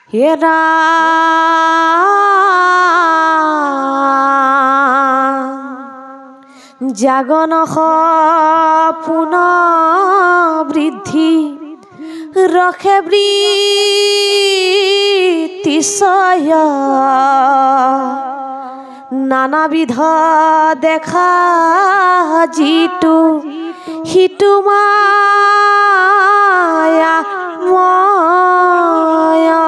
হে রাম জাগন পুনঃবৃদ্ধি রখে বৃত্তিশয় নানাবিধ দেখা জিটু হিটু মায়া ময়া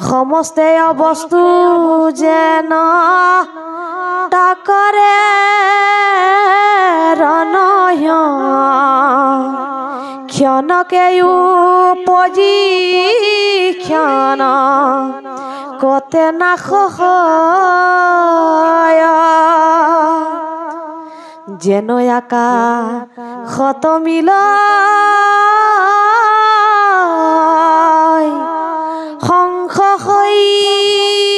সমস্তে বস্তু যেন তাকরে রনয় ক্ষণকে উপজি ক্ষণ কতে না যেন একা ক্ষত মিল শংখ সহিত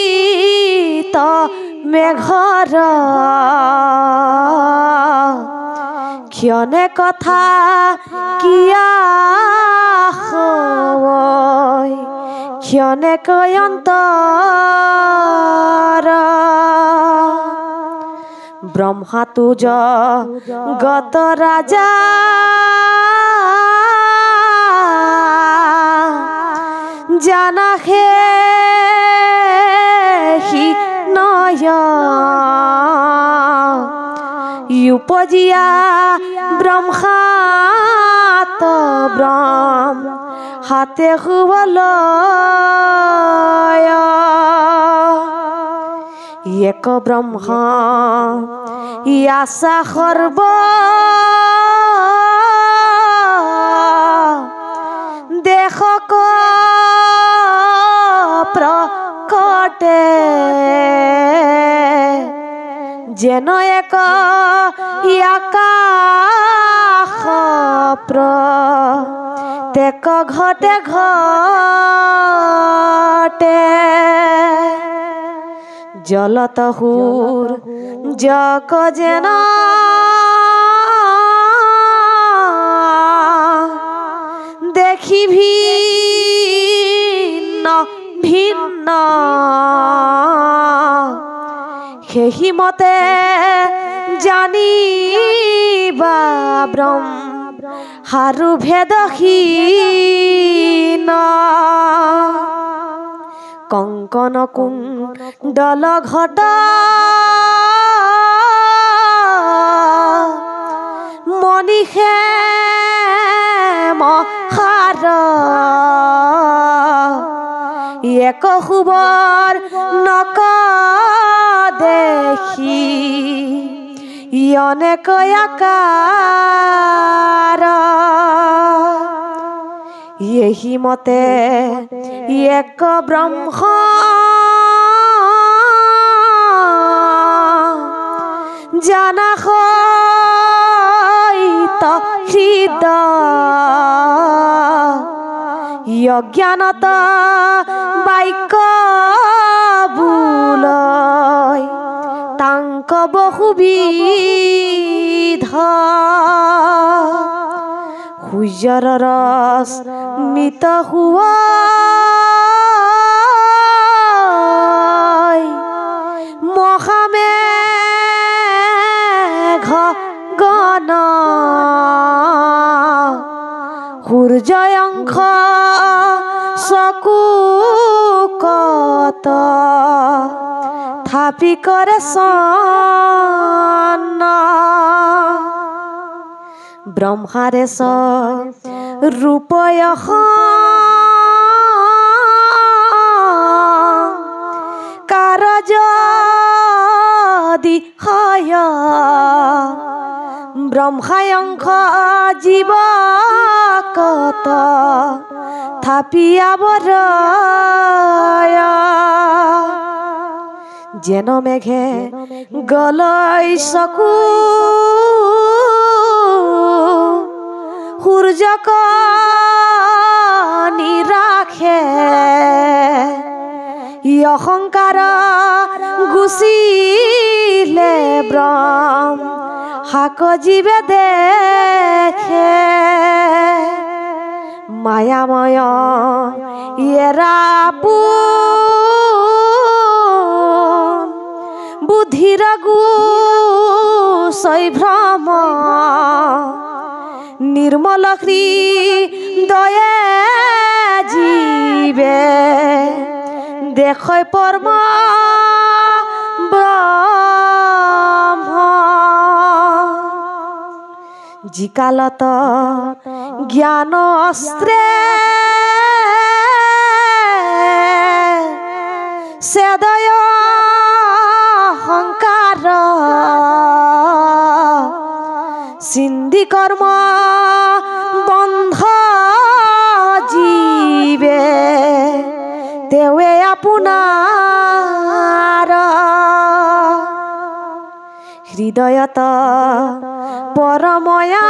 মেঘৰ ক্ষণে কথা কিয়া হয় ক্ষণে কয়ন্তৰ ব্ৰহ্মা তুজ গত ৰাজা জানা হে হি নয় উপজিয়া ব্রহ্মাত ব্রহ্ম হাতে হুবল এক ব্রহ্ম আশা সর্ব দেশক প্রকটে যেন এক আকাশ প্ৰত্যেক ঘটে ঘটে জলত হুৰ জক যেন দেখি ভিন্ন ভিন্ন সেহি মতে জানিবা ব্ৰহ্ম হাৰু ভেদহীন কংকন কুণ্ডল ঘট মণিষে মহাৰ এক শুবৰ নক দেখি অনেক আকাৰ এহি মতে এক ব্ৰহ্ম জানা সহিত হৃদয় অজ্ঞানত বাক্য বুলয় তাংক বহুবিধ সূৰ্যৰ ৰস মিত হোৱা মহামেঘ গণ সূৰ্যংশ চকু কত থাপি কৰে চন ব্ৰহ্মাৰে ৰূপয় কাৰজ দি হয় ব্ৰহ্মায়ংশ জীৱ কত থাপিয়াবৰ যেন মেঘে গলৈ চকু সূৰ্যক নিৰাখে অহংকাৰ গুচিলে ব্ৰহ্ম শাক জীৱে দেখে মায়াময় এরা বুদ্ধির সৈভ্রম নির্মল হৃদয়ে জীবে দেখয় পরম ব্রহ্ম জিকালত জ্ঞান অস্ত্রে সেদয় অহংকার সিন্ধি কর্ম বন্ধ জীবে দেৱে আপোনাৰ হৃদয়ত পৰময়া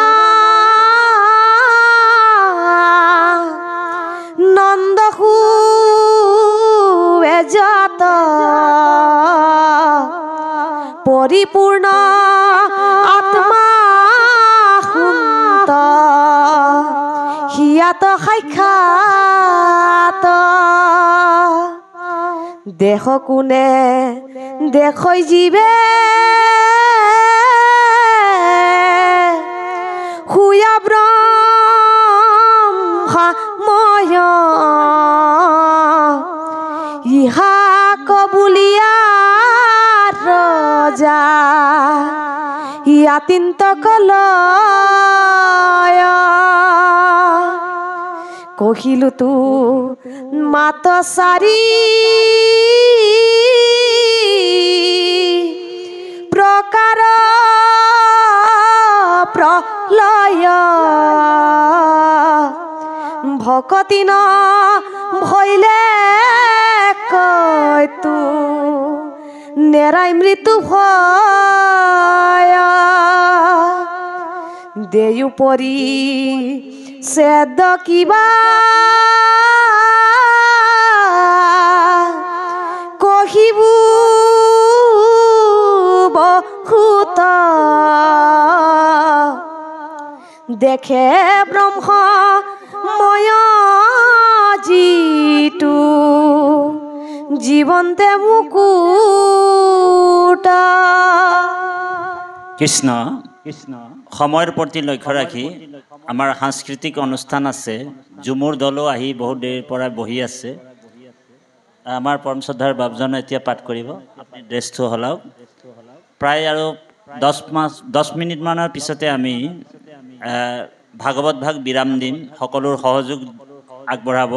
নন্দহু এজত পৰিপূৰ্ণ আত্মা সুন্ত হিয়াত সাক্ষাৎ দেখ কোনে দেখই জীবে হুয়া ব্রহ্মময় ইহা কবুলিয়া রজা ইয়াতিন্ত কলয় কহিলু তু মাত সারি প্রকার প্রলয় ভকতি ন ভইলে কয়তু নেরাই মৃত্যু ভয় দেয়ু পরি সেদ কিবা কহিবু বহুত দেখে ব্রহ্মময় জিতু জীবন্তে মুকুট কৃষ্ণ সময়ৰ প্ৰতি লক্ষ্য ৰাখি আমাৰ সাংস্কৃতিক অনুষ্ঠান আছে ঝুমুৰ দলো আহি বহুত দেৰিৰ পৰা বহি আছে আমাৰ পৰম শ্ৰদ্ধাৰ বাপজনে এতিয়া পাঠ কৰিব আপুনি ড্ৰেছটো হলাওক প্ৰায় আৰু 10 মিনিটমানৰ পিছতে আমি ভাগৱত ভাগ বিৰাম দিম সকলোৰ সহযোগ আগবঢ়াব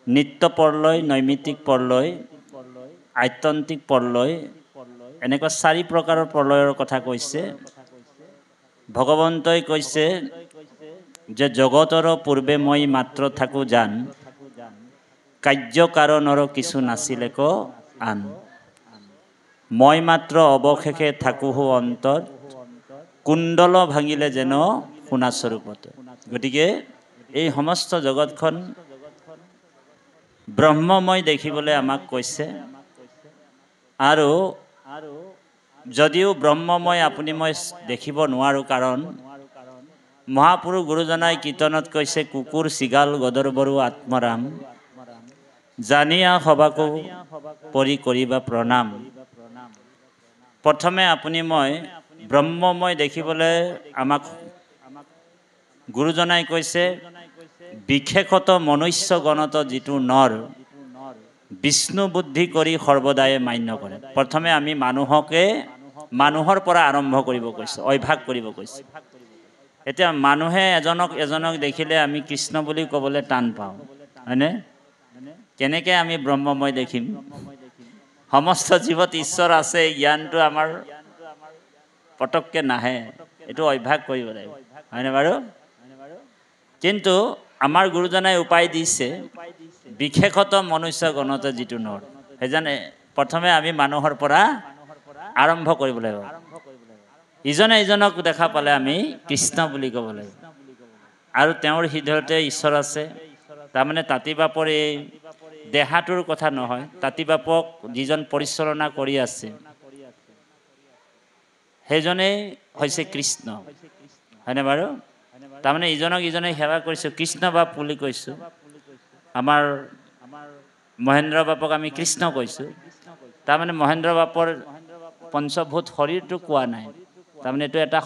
নিত্য পৰলয় নৈমিত্তিক পৰলয় আত্যন্তিক পৰলয় এনেকুৱা 4 প্ৰকাৰৰ প্ৰলয়ৰ কথা কৈছে ভগৱন্তই কৈছে যে জগতৰ পূৰ্বে মই মাত্ৰ থাকো জান কাৰ্য কাৰণৰ কিছু নাছিলে ক আন মই মাত্ৰ অৱশেষে থাকো হো অন্তৰ কুণ্ডল ভাঙিলে যেন সোণা স্বৰূপত গতিকে এই সমস্ত জগতখন ব্ৰহ্মময় দেখিবলৈ আমাক কৈছে আৰু যদিও ব্ৰহ্মময় আপুনি মই দেখিব নোৱাৰো কাৰণ মহাপুৰুষ গুৰুজনাই কীৰ্তনত কৈছে কুকুৰ চিগাল গদৰ বৰু আত্মৰাম জানিয়া সবাকো পৰি কৰিবা প্ৰণাম প্ৰথমে আপুনি মই ব্ৰহ্মময় দেখিবলৈ আমাক গুৰুজনাই কৈছে বিশেষত মনুষ্য গণত যিটো নৰ বিষ্ণু বুদ্ধি কৰি সৰ্বদায়ে মান্য কৰে প্ৰথমে আমি মানুহৰ পৰা আৰম্ভ কৰিব কৈছে অভ্যাস কৰিব কৈছে এতিয়া মানুহে এজনক দেখিলে আমি কৃষ্ণ বুলি ক'বলৈ টান পাওঁ হয়নে কেনেকে আমি ব্ৰহ্মময় দেখিম সমস্ত জীৱত ঈশ্বৰ আছে জ্ঞানটো আমাৰ পটককে নাহে এটো অভ্যাস কৰিব লাগিব হয়নে বাৰু কিন্তু আমাৰ গুৰুজনাই উপায় দিছে বিশেষত মনুষ্য গণত যিটো নৰ সেইজানে প্ৰথমে আমি মানুহৰ পৰা আৰম্ভ কৰিব লাগিব ইজনে ইজনক দেখা পালে আমি কৃষ্ণ বুলি ক'ব লাগিব আৰু তেওঁৰ হৃদয়তে ঈশ্বৰ আছে তাৰমানে তাতি বাপৰ এই দেহাটোৰ কথা নহয় তাতি বাপক যিজন পৰিচালনা কৰি আছে সেইজনে হৈছে কৃষ্ণ হয়নে বাৰু তাৰমানে ইজনক ইজনে সেৱা কৰিছোঁ, কৃষ্ণ বাপ বুলি কৈছোঁ। আমাৰ মহেন্দ্ৰ বাপক আমি কৃষ্ণ কৈছোঁ। তাৰমানে মহেন্দ্ৰ বাপৰ পঞ্চভূত শৰীৰটো কোৱা নাই, তাৰমানে এইটো এটা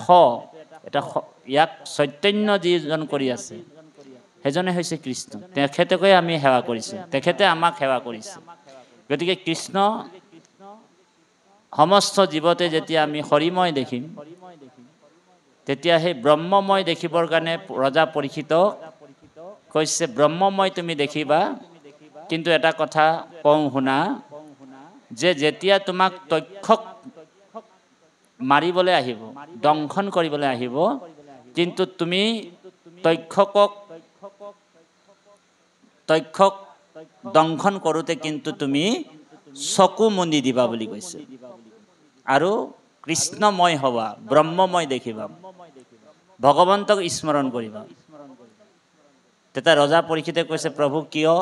ইয়াক চৈতন্য যিজন কৰি আছে সেইজনে হৈছে কৃষ্ণ। তেখেতকে আমি সেৱা কৰিছোঁ, তেখেতে আমাক সেৱা কৰিছে। গতিকে কৃষ্ণ সমস্ত জীৱতে যেতিয়া আমি হৰিময় দেখিম, তেতিয়া সেই ব্ৰহ্মময় দেখিবৰ কাৰণে ৰজা পৰীক্ষিতক কৈছে, ব্ৰহ্মময় তুমি দেখিবা, কিন্তু এটা কথা কওঁ শুনা, যে যেতিয়া তোমাক তক্ষক মাৰিবলৈ আহিব, দংশন কৰিবলৈ আহিব, কিন্তু তুমি তক্ষক দংশন কৰোঁতে কিন্তু তুমি চকু মুদি দিবা বুলি কৈছে। আৰু কৃষ্ণময় হবা, ব্ৰহ্মময় দেখিবা, ভগৱন্তক স্মৰণ কৰিবা। তেতিয়া ৰজা পৰীক্ষিতে কৈছে, প্ৰভু কিয়?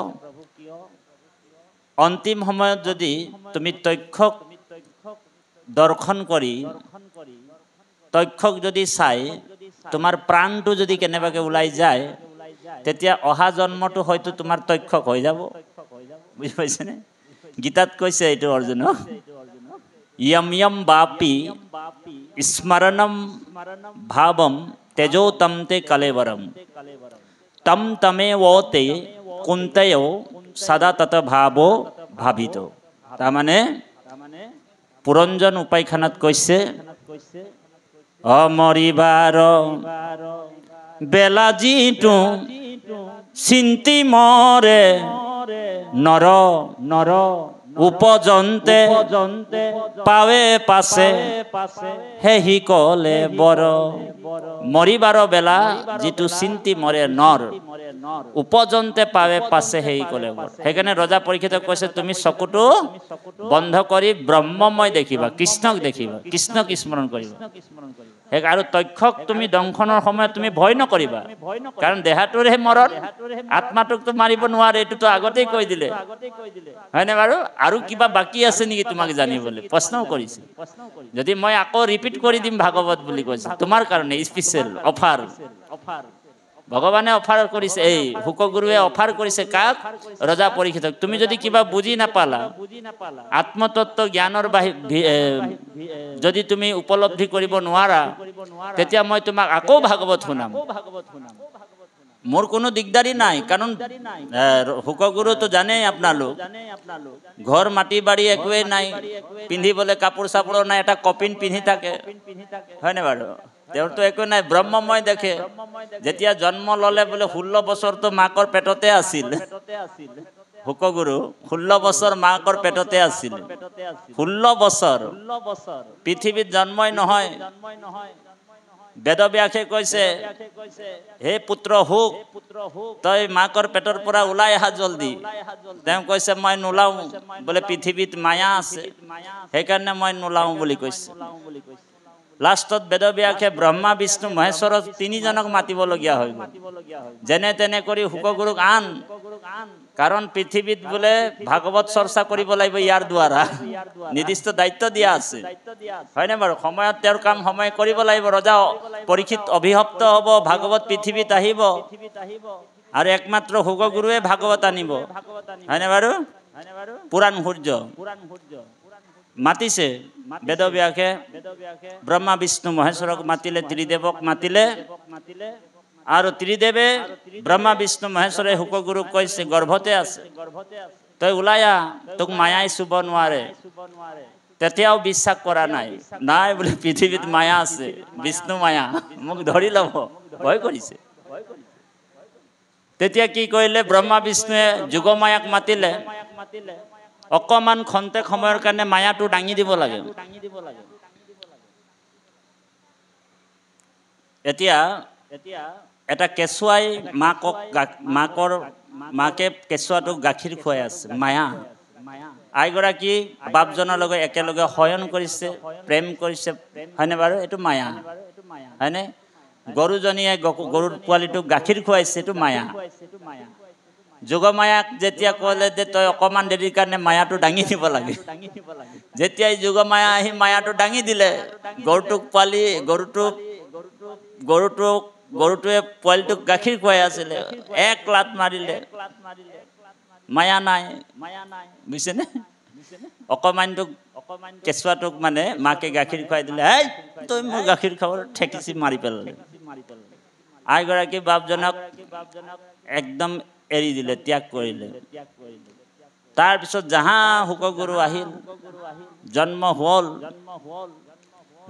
অন্তিম সময়ত যদি তুমি তক্ষক দৰ্শন কৰি, তক্ষক যদি চাই তোমাৰ প্ৰাণটো যদি কেনেবাকৈ ওলাই যায়, তেতিয়া অহা জন্মটো হয়তো তোমাৰ তক্ষক হৈ যাব। বুজি পাইছেনে? গীতাত কৈছে এইটো অৰ্জুনক, ইয়ম ইয়ম বাপি স্মৰণম ভাৱম তেজোতম তে কলেবৰম তম তমেৱতে কুন্তয়ো সদা তত ভাৱো ভাবিত। তাৰমানে পুৰঞ্জন উপাখ্যানত কৈছে, অমৰিবাৰ বেলা যিটো চিন্তি মৰে নৰ উপজন্তে পাৱে পাছে হেহি কলে বৰ। মৰিবাৰ বেলা যিটো চিন্তি মৰে নৰ উপজন্তে পাৱে পাছে হেৰি কলে বৰ। সেইকাৰণে ৰজা পৰীক্ষিতক কৈছে, তুমি চকুটো বন্ধ কৰি ব্ৰহ্মময় দেখিবা, কৃষ্ণক দেখিবা, কৃষ্ণক স্মৰণ কৰিবা। আৰু তক্ষক তুমি দংশনৰ সময়ত তুমি ভয় নকৰিবা, কাৰণ দেহাটোৰহে মৰণ, আত্মাটোকতো মাৰিব নোৱাৰে, এইটোতো আগতেই কৈ দিলে, হয়নে বাৰু? আৰু কিবা বাকী আছে নেকি তোমাক জানিবলৈ? প্ৰশ্নও কৰিছে। যদি মই আকৌ ৰিপিট কৰি দিম ভাগৱত বুলি কৈছে, তোমাৰ কাৰণে স্পেচিয়েল অফাৰ। ভগৱানে অফাৰ কৰিছে, এই শুকগুৰুৱে অফাৰ কৰিছে কাক? ৰজা পৰীক্ষিতক। তুমি যদি কিবা বুজি নাপালা, আত্মতত্ত্ব জ্ঞানৰ যদি তুমি উপলব্ধি কৰিব নোৱাৰা, তেতিয়া মই তোমাক আকৌ ভাগৱত শুনাম। মোৰ কোনো দিগদাৰি নাই, কাৰণ শুকগুৰুতো জানেই আপোনালোক, ঘৰ মাটি বাৰী একোৱেই নাই, পিন্ধিবলৈ কাপোৰ চাপোৰো নাই, এটা কপিন পিন্ধি থাকে, হয়নে বাৰু? তেওঁৰতো একো নাই, ব্ৰহ্মময় দেখে। যেতিয়া জন্ম ললে বোলে 16 বছৰতো মাকৰ পেটতে আছিল। শুকগুৰু 16 বছৰ মাকৰ পেটতে আছিল, 16 বছৰ পৃথিৱীত জন্মই নহয়। বেদব্যাসে কৈছে, হে পুত্ৰ শুক, তই মাকৰ পেটৰ পৰা ওলাই আহা জলদি। তেওঁ কৈছে, মই নোলাও, বোলে পৃথিৱীত মায়া আছে, সেইকাৰণে মই নোলাও বুলি কৈছে। লাষ্টত বেদব্যাসে ব্ৰহ্মা বিষ্ণু মহেশ্বৰক তিনিজনক মাতিবলগীয়া হৈ গ'ল। যেনে তেনে কৰি শুকগুৰুক আন, কাৰণ পৃথিৱীত বোলে ভাগৱত চৰ্চা কৰিব লাগিব, ইয়াৰ দ্বাৰা নিৰ্দিষ্ট দায়িত্ব দিয়া আছে, হয়নে বাৰু? সময়ত তেওঁৰ কাম সময় কৰিব লাগিব। ৰজা পৰীক্ষিত অভিশপ্ত হ'ব, ভাগৱত পৃথিৱীত আহিব, আৰু একমাত্ৰ শুকগুৰুৱে ভাগৱত আনিব, হয়নে বাৰু? পুৰাণ সূৰ্য মাতিছে বেদব্যাসে, ব্ৰহ্মা বিষ্ণু মহেশ্বৰক মাতিলে, ত্ৰিদেৱক মাতিলে, আৰু ত্ৰিদেৱে ব্ৰহ্মা বিষ্ণু মহেশ্বৰে শুকগুৰুক কৈছে, গৰ্ভতে আছে, তই ওলাই আহ, তোক মায়াই চুব নোৱাৰে। তেতিয়াও বিশ্বাস কৰা নাই, নাই বোলে পৃথিৱীত মায়া আছে, বিষ্ণু মায়া, মোক ধৰি ল'ব, ভয় কৰিছে। তেতিয়া কি কৰিলে? ব্ৰহ্মা বিষ্ণুৱে যোগমায়াক মাতিলে, অকমান খন্তেক সময়ৰ কাৰণে মায়াটো দাঙি দিব লাগে। এতিয়া এটা কেঁচুৱাই মাকে কেঁচুৱাটোক গাখীৰ খুৱাই আছে, মায়া। আইগৰাকী বাপজনৰ লগত একেলগে শয়ন কৰিছে, প্ৰেম কৰিছে, হয়নে বাৰু? এইটো মায়া, হয়নে? গৰুজনীয়ে গৰুৰ পোৱালিটোক গাখীৰ খুৱাইছে, এইটো মায়া। যোগমায়াক যেতিয়া ক'লে যে তই অকমান দেৰিৰ কাৰণে মায়াটো দাঙি দিব লাগে, যেতিয়াই যোগমায়া আহি মায়াটো দাঙি দিলে, গৰুটোক গৰুটোৱে পোৱালিটোক গাখীৰ খুৱাই আছিলে, এক লাত মাৰিলে, মায়া নাই, বুজিছেনে? অকমানটোক কেঁচুৱাটোক মানে মাকে গাখীৰ খুৱাই দিলে, এই তই মোৰ গাখীৰ খাব, ঠেকিচি মাৰি পেলালে। আইগৰাকী বাপজনক একদম এৰি দিলে, ত্যাগ কৰিলে। তাৰপিছত জাহা শুকগুৰু আহিল, জন্ম হ'ল,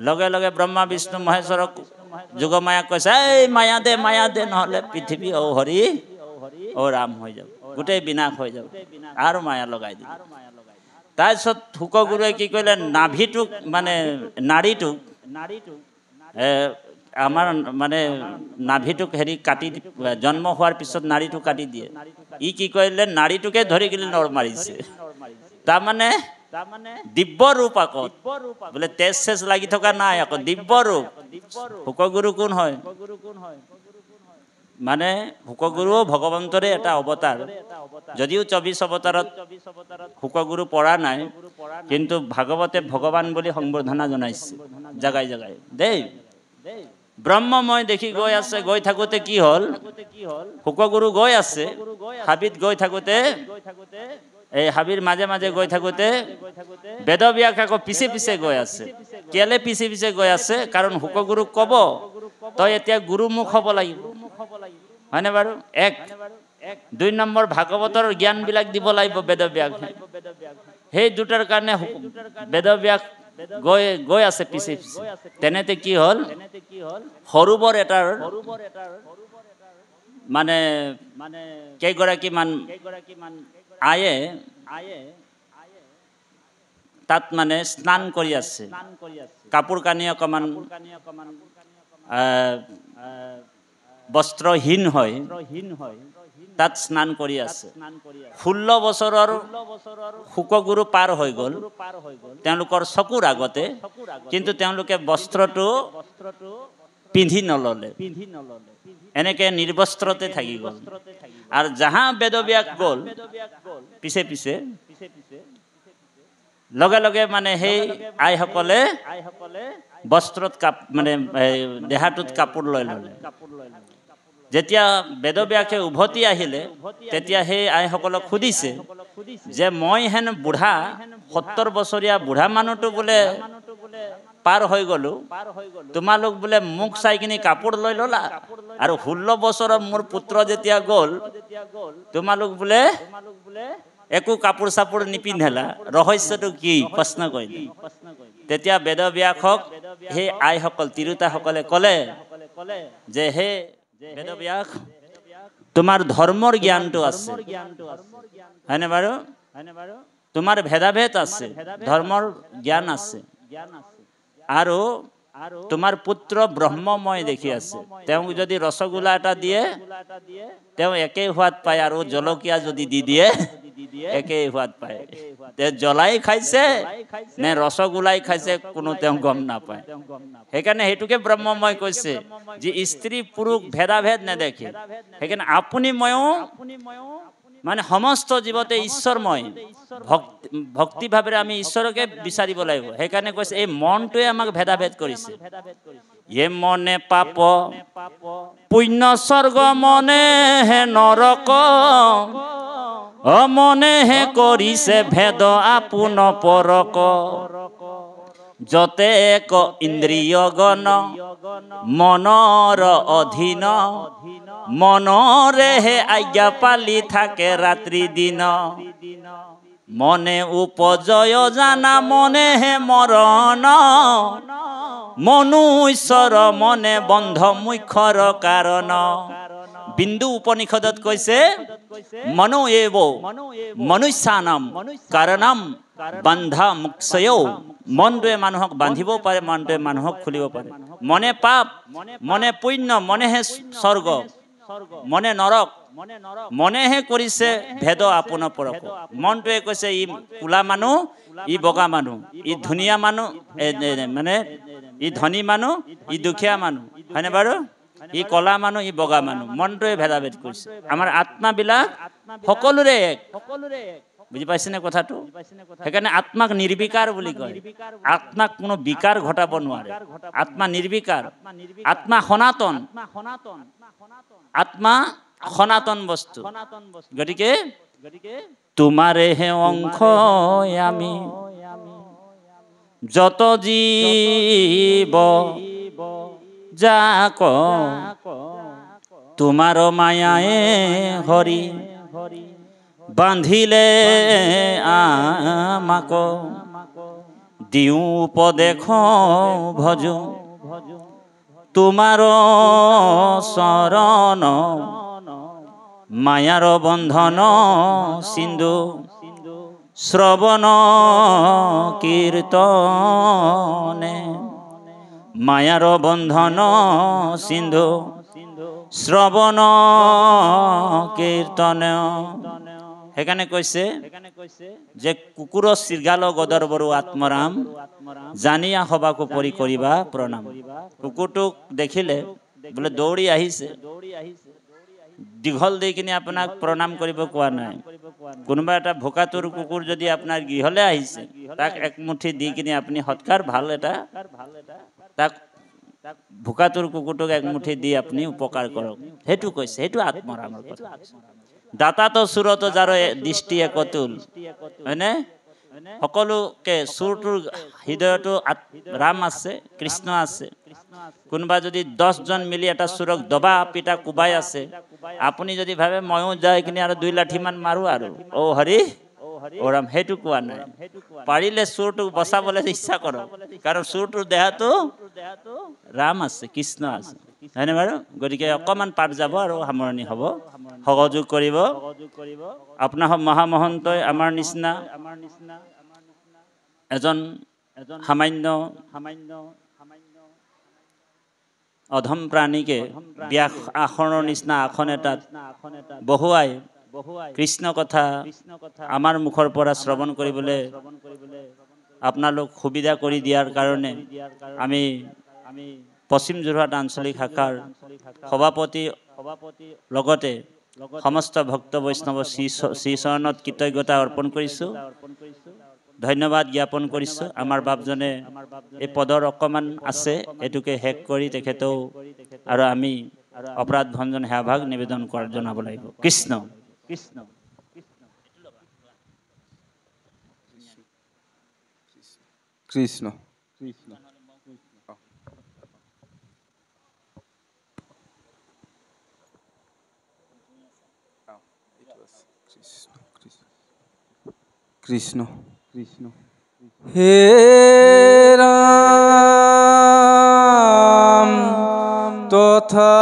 লগে লগে ব্ৰহ্মা বিষ্ণু মহেশ্বৰক যোগমায়াক কৈছে, এই মায়া দে নহ'লে পৃথিৱী ঔ হৰি ঔ ৰাম হৈ যাব, গোটেই বিনাশ হৈ যাব। আৰু মায়া লগাই দিলে। তাৰপিছত শুকগুৰুৱে কি কৰিলে, নাভিটোক মানে নাড়ীটোক আমাৰ মানে নাভিটোক হেৰি কাটি, জন্ম হোৱাৰ পিছত নাড়ীটো কাটি দিয়ে। ই কি কৰিলে, নাড়ীটোকে ধৰি কিনে নৰ মাৰিছে। তাৰমানে দিব্য ৰূপ আকৌ, বোলে তেজ চেজ লাগি থকা নাই, আকৌ দিব্য ৰূপ। শুকগুৰু কোন হয়? মানে শুকগুৰুও ভগৱন্তৰে এটা অৱতাৰ। যদিও 24 অৱতাৰত শুকগুৰু পৰা নাই, কিন্তু ভাগৱতে ভগৱান বুলি সম্বৰ্ধনা জনাইছে জাগাই জাগাই দেই। ব্ৰহ্মময় দেখি গৈ আছে, গৈ থাকোতে কি হ'ল, শুকগুৰু গৈ আছে, হাবিত গৈ থাকোতে, এই হাবিৰ মাজে মাজে গৈ থাকোতে বেদব্যাস আকৌ পিছে পিছে গৈ আছে। কেলে পিছে পিছে গৈ আছে? কাৰণ শুকগুৰুক ক'ব, তই এতিয়া গুৰুমুখ হ'ব লাগিব, হয়নে বাৰু? এক। 2 নম্বৰ, ভাগৱতৰ জ্ঞানবিলাক দিব লাগিব বেদব্যাস। সেই দুটাৰ কাৰণে বেদব্যাস গৈ আছে পিছে পিছে। তেনেতে কি হ'ল, সৰুবৰ এটাৰ মানে কেইগৰাকীমান আয়ে তাত মানে স্নান কৰি আছে, কাপোৰ কানি অকমান বস্ত্ৰহীন হয়, তাত স্নান কৰি আছে। 16 বছৰৰ শুকগুৰু পাৰ হৈ গ'ল তেওঁলোকৰ চকুৰ আগতে, কিন্তু তেওঁলোকে বস্ত্ৰটো পিন্ধি নললে, এনেকে নিৰ্বস্ত্ৰতে থাকি গ'ল। আৰু জাহা বেদব্যাস গ'ল পিছে পিছে, লগে লগে মানে সেই আইসকলে বস্ত্ৰত মানে দেহাটোত কাপোৰ লৈ ল'লে। যেতিয়া বেদব্যাসে উভতি আহিলে, তেতিয়া সেই আইসকলক সুধিছে যে মই হেন বুঢ়া, 70 বছৰীয়া বুঢ়া মানুহটো বোলে পাৰ হৈ গ'লো, তোমালোক বোলে মোক চাই কিনি কাপোৰ লৈ ল'লা, আৰু 16 বছৰৰ মোৰ পুত্ৰ যেতিয়া গ'ল, তোমালোক বোলে একো কাপোৰ চাপোৰ নিপিন্ধালা, ৰহস্যটো কি? প্ৰশ্ন কৰিলে। তেতিয়া বেদব্যাসক সেই আইসকল, তিৰোতাসকলে ক'লে যে হে বেদব্যাস, তোমাৰ ধৰ্মৰ জ্ঞানটো আছে, হয়নে বাৰু? তোমাৰ ভেদাভেদ আছে, ধৰ্মৰ জ্ঞান আছে, আৰু তোমাৰ পুত্ৰ ব্ৰহ্মময় দেখি আছে। তেওঁক যদি ৰসগোল্লা এটা দিয়ে, তেওঁ একেই সোৱাদ পায়, আৰু জলকীয়া যদি দি দিয়ে একেই সোৱাদ পায়। তেওঁ জ্বলাই খাইছে নে ৰসগোল্লাই খাইছে কোনো তেওঁ গম নাপায়। সেইকাৰণে সেইটোকে ব্ৰহ্মময় কৈছে, যে স্ত্ৰী পুৰুষ ভেদাভেদ নেদেখে। সেইকাৰণে আপুনি ময়ো মানে সমস্ত জীৱতে ঈশ্বৰময়, ভক্তি ভাৱেৰে আমি ঈশ্বৰকে বিচাৰিব লাগিব। সেইকাৰণে কৈছে এই মনটোৱে আমাক ভেদাভেদ কৰিছে। এ মনে পাপ পুণ্য স্বৰ্গ, মনে হে নৰক, মনে হে কৰিছে ভেদ আপোন পৰক। যতে এক ইন্দ্ৰিয় গণ মনৰ অধীন, মনৰে হে আজ্ঞা পালি থাকে ৰাত্ৰি দিন। মনে উপজয় জানা, মনে হে মৰণ, মনুষ্যৰ মনে বন্ধ মুখ্যৰ কাৰণ। বিন্দু উপনিষদত কৈছে, মনো এব মনুষ্যানাম কাৰণম বন্ধা মুক্ষয়ো। মনটোৱে মানুহক বান্ধিব পাৰে, মনটোৱে মানুহক খুলিব পাৰে। মনে পাপ, মনে পুণ্য, মনেহে স্বৰ্গ, মনে নৰক, মনেহে কৰিছে ভেদ আপোন পৰক। মনটোৱে কৈছে ই কোলা মানুহ, ই বগা মানুহ, ই ধুনীয়া মানুহ, মানে ই ধনী মানুহ, ই দুখীয়া মানুহ, হয়নে বাৰু? ই কলা মানুহ, ই বগা মানুহ। মনটোৱে ভেদাভেদ কৰিছে। আমাৰ আত্মাবিলাক সকলোৰে এক, বুজি পাইছেনে কথাটো? সেইকাৰণে আত্মাক নিৰ্বিকাৰ বুলি কয়। আত্মাক কোনো বিকাৰ ঘটাব নোৱাৰে। আত্মা নিৰ্বিকাৰ, আত্মা সনাতন, আত্মা সনাতন বস্তু। গতিকে তোমাৰেহে অংশ আমি, যত জীৱ যাক তোমাৰ মায়ায়ে হৰি, বান্ধিলে আমাক দিওঁ উপদেশ ভজো, তোমাৰ চৰণ মায়াৰ বন্ধন সিন্ধু, শ্ৰৱণ কীৰ্তনে মায়াৰ বন্ধন সিন্ধু, শ্ৰৱণ কীৰ্তন। সেইকাৰণে কৈছে যে কুকুৰ শৃগাল গদৰ বড়ো আত্মৰাম, জানিয়া সবাকো পৰি কৰিবা প্ৰণাম। কুকুৰটোক দেখিলে বোলে দৌৰি আহিছে, দীঘল দি কিনে আপোনাক প্ৰণাম কৰিব কোৱা নাই। কোনোবা এটা ভোকাতুৰ কুকুৰ যদি আপোনাৰ গৃহলৈ আহিছে, তাক একমুঠি দি কিনে আপুনি সৎকাৰ ভাল এটা, তাক ভোকাতুৰ কুকুৰটোক একমুঠি দি আপুনি উপকাৰ কৰক, সেইটো কৈছে। সেইটো আত্মৰামৰ কথা। দাতাতো চুৰতো যাৰ দৃষ্টি একতুল, হয়নে? সকলোকে চুৰটোৰ হৃদয়তো ৰাম আছে, কৃষ্ণ আছে। কোনোবা যদি 10জন মিলি এটা চুৰক দবা পিটা কোবাই আছে, আপুনি যদি ভাবে ময়ো যাই কিনে আৰু 2 লাঠিমান মাৰো আৰু অ হৰি অ ৰাম, সেইটো কোৱা নাই। পাৰিলে চুৰটোক বচাবলৈ ইচ্ছা কৰক, কাৰণ চুৰটোৰ দেহাটো ৰাম আছে, কৃষ্ণ আছে, হয়নে বাৰু? গতিকে অকণমান পাঠ যাব আৰু সামৰণি হ'ব। সহযোগ কৰিব আপোনাৰ মহামহন্তই। আমাৰ নিচিনা এজন সামান্য অধম প্ৰাণীকে ব্যাস আসনৰ নিচিনা আসন এটাত বহুৱাই কৃষ্ণ কথা আমাৰ মুখৰ পৰা শ্ৰৱণ কৰিবলৈ আপোনালোক সুবিধা কৰি দিয়াৰ কাৰণে আমি পশ্চিম যোৰহাট আঞ্চলিক শাখাৰ সভাপতি লগতে সমস্ত ভক্ত বৈষ্ণৱ শ্ৰীচৰণত কৃতজ্ঞতা অৰ্পণ কৰিছোঁ, ধন্যবাদ জ্ঞাপন কৰিছোঁ। আমাৰ বাপজনে এই পদৰ অকণমান আছে, এইটোকে শেষ কৰি তেখেতেও আৰু আমি অপৰাধ ভঞ্জন সেৱাভাগ নিবেদন জনাব লাগিব। কৃষ্ণ কৃষ্ণ। কৃষ্ণ কৃষ্ণ। কৃষ্ণ কৃষ্ণ। হে রাম তথা